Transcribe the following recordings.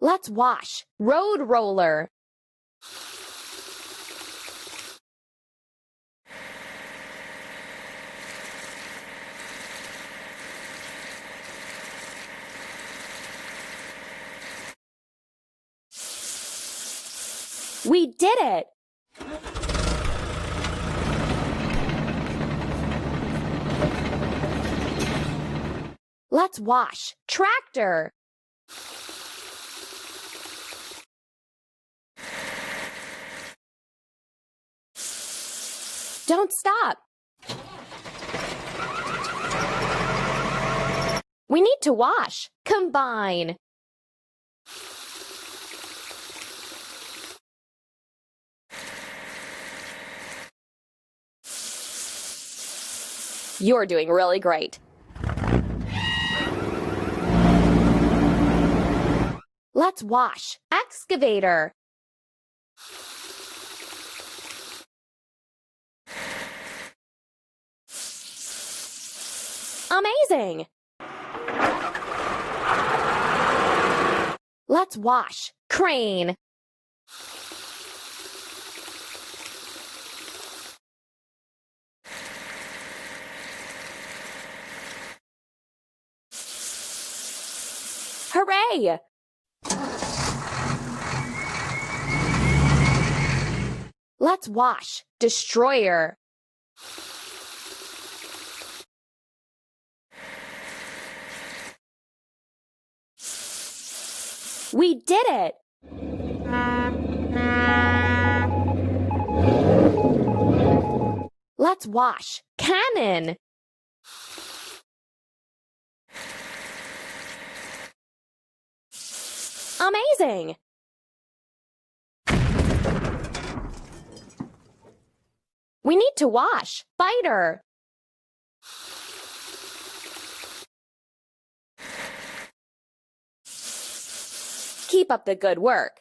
Let's wash. Road roller. We did it! Let's wash. Tractor. Don't stop. We need to wash. Combine. You're doing really great. Let's wash. Excavator. Amazing! Let's wash. Crane. Hooray! Let's wash. Destroyer. We did it! Let's wash. Cannon. Amazing! We need to wash. Fighter. Keep up the good work.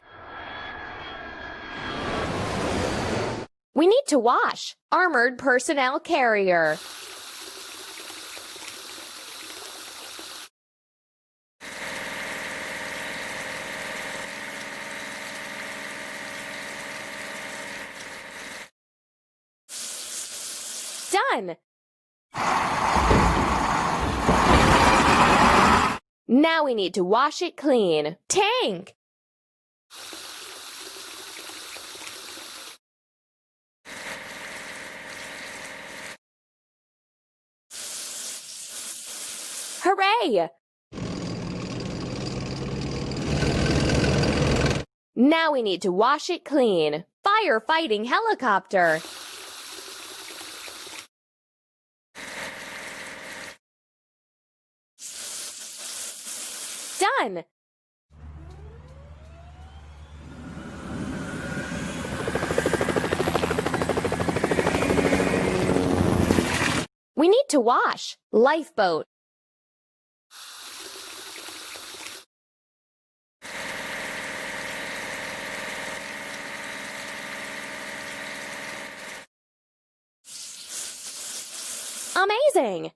We need to wash. Armored personnel carrier. Done! Now we need to wash it clean. Tank! Hooray! Now we need to wash it clean. Firefighting helicopter. Done! We need to wash. Lifeboat. Amazing!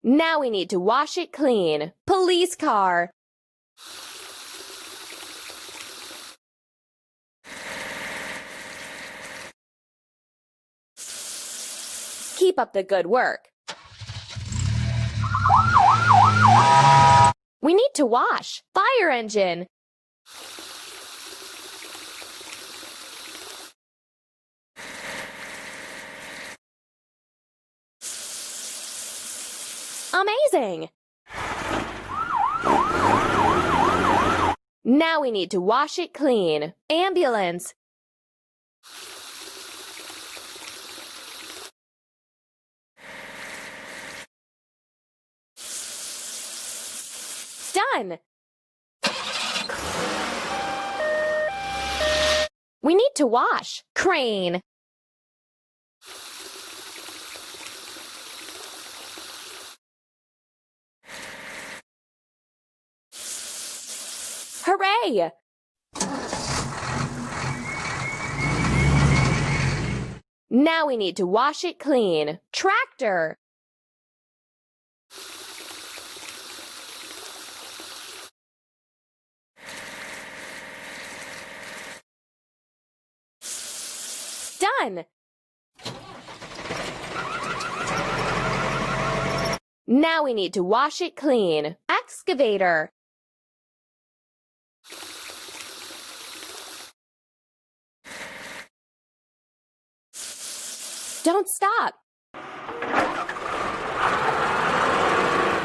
Now we need to wash it clean. Police car. Keep up the good work. We need to wash. Fire engine. Amazing! Now we need to wash it clean. Ambulance. Done! We need to wash. Crane. Hooray! Now we need to wash it clean. Tractor. Done! Now we need to wash it clean. Excavator. Don't stop.